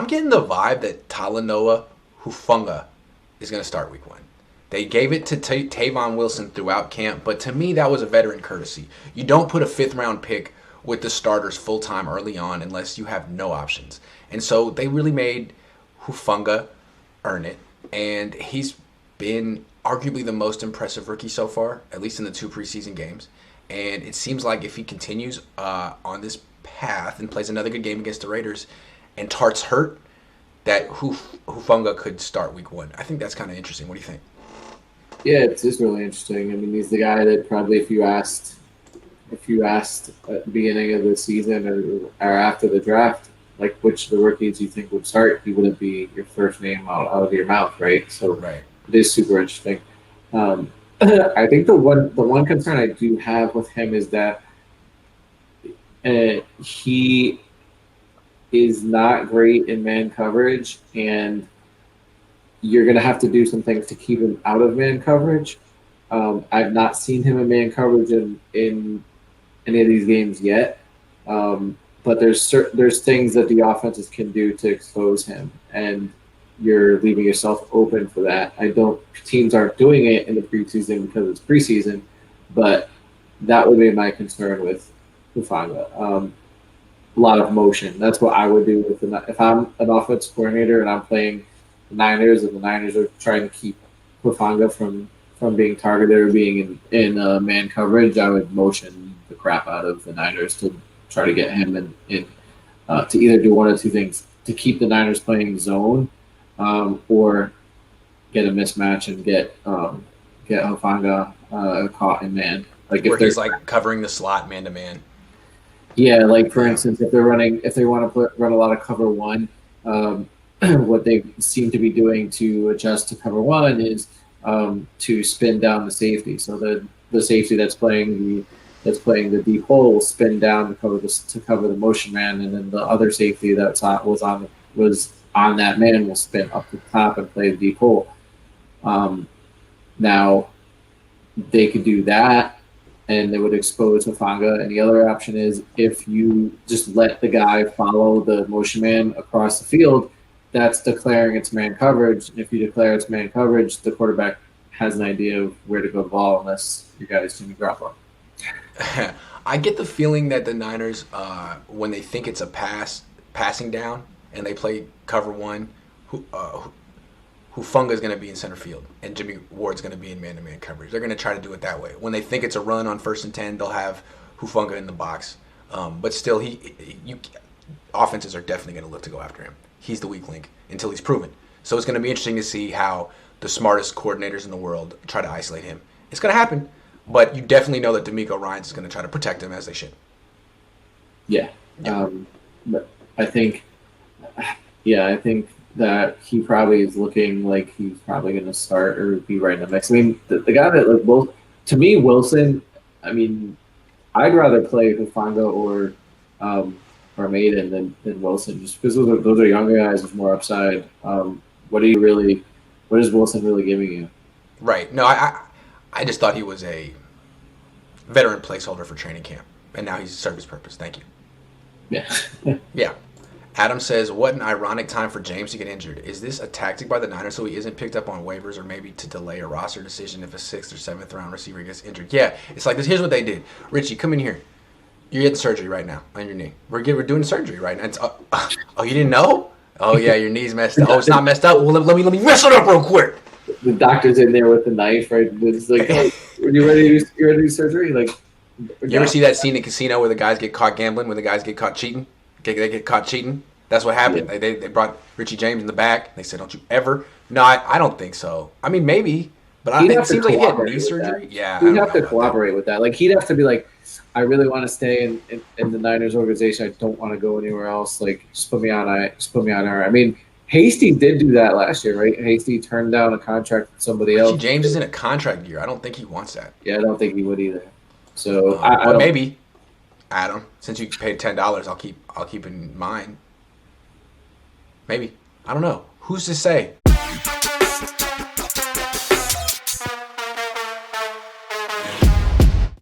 I'm getting the vibe that Talanoa Hufanga is going to start week 1. They gave it to Tavon Wilson throughout camp, but to me that was a veteran courtesy. You don't put a 5th-round pick with the starters full-time early on unless you have no options. And so they really made Hufanga earn it, and he's been arguably the most impressive rookie so far, at least in the 2 preseason games. And it seems like if he continues on this path and plays another good game against the Raiders and Tart's hurt, that Hufanga could start week 1. I think that's kind of interesting. What do you think? Yeah, it's just really interesting. I mean, he's the guy that probably if you asked at the beginning of the season or after the draft, like which of the rookies you think would start, he wouldn't be your first name out of your mouth, right? So Right. it is super interesting. I think the one concern I do have with him is that he is not great in man coverage, and you're going to have to do some things to keep him out of man coverage. I've not seen him in man coverage in any of these games yet, but there's things that the offenses can do to expose him, and you're leaving yourself open for that. Teams aren't doing it in the preseason because it's preseason, but that would be my concern with Hufanga. A lot of motion. That's what I would do if I'm an offense coordinator and I'm playing the Niners, and the Niners are trying to keep Hufanga from being targeted or being in man coverage. I would motion the crap out of the Niners to try to get him in to either do one or two things: to keep the Niners playing zone, or get a mismatch and get Hufanga caught in man. Like where he's like covering the slot man to man. Yeah, like for instance, if they want to run a lot of cover one, what they seem to be doing to adjust to cover one is to spin down the safety. So the safety that's playing the deep hole will spin down to cover the motion man, and then the other safety that was on that man will spin up the top and play the deep hole. Now they could do that, and they would expose Hufanga. And the other option is if you just let the guy follow the motion man across the field, that's declaring it's man coverage. If you declare it's man coverage, the quarterback has an idea of where to go the ball unless your guy's Jimmy Garoppolo. I get the feeling that the Niners, when they think it's a passing down, and they play cover one, Hufanga is going to be in center field, and Jimmy Ward's going to be in man-to-man coverage. They're going to try to do it that way. When they think it's a run on 1st and 10, they'll have Hufanga in the box. But still, offenses are definitely going to look to go after him. He's the weak link until he's proven. So it's going to be interesting to see how the smartest coordinators in the world try to isolate him. It's going to happen, but you definitely know that D'Amico Ryans is going to try to protect him as they should. Yeah. But I think that he probably is looking like he's probably going to start or be right in the mix. I mean, the guy that to me, Wilson. I mean, I'd rather play Hufanga or Maiden than Wilson, just because those are younger guys with more upside. What is Wilson really giving you? Right. No, I just thought he was a veteran placeholder for training camp, and now he's served his purpose. Thank you. Yeah. Yeah. Adam says, what an ironic time for James to get injured. Is this a tactic by the Niners so he isn't picked up on waivers, or maybe to delay a roster decision if a 6th or 7th round receiver gets injured? Yeah, it's like this. Here's what they did. Richie, come in here. You're getting surgery right now on your knee. We're doing surgery right now. Oh, you didn't know? Oh, yeah, your knee's messed up. Oh, it's not messed up? Well, let me wrestle it up real quick. The doctor's in there with the knife, right? It's like, hey, are you ready to do surgery? Like, you ever see that scene in Casino where the guys get caught gambling, where the guys get caught cheating? They get caught cheating? That's what happened. Yeah. They brought Richie James in the back. They said, don't you ever. No, I don't think so. I mean, maybe. But it seems like he had knee surgery. Yeah. He'd have to cooperate with that. Like, he'd have to be like, I really want to stay in the Niners organization. I don't want to go anywhere else. Like, just put me on her. I mean, Hasty did do that last year, right? Hasty turned down a contract with somebody else. Richie James is in a contract year. I don't think he wants that. Yeah, I don't think he would either. So but maybe, Adam, since you paid $10, I'll keep in mind. Maybe. I don't know. Who's to say?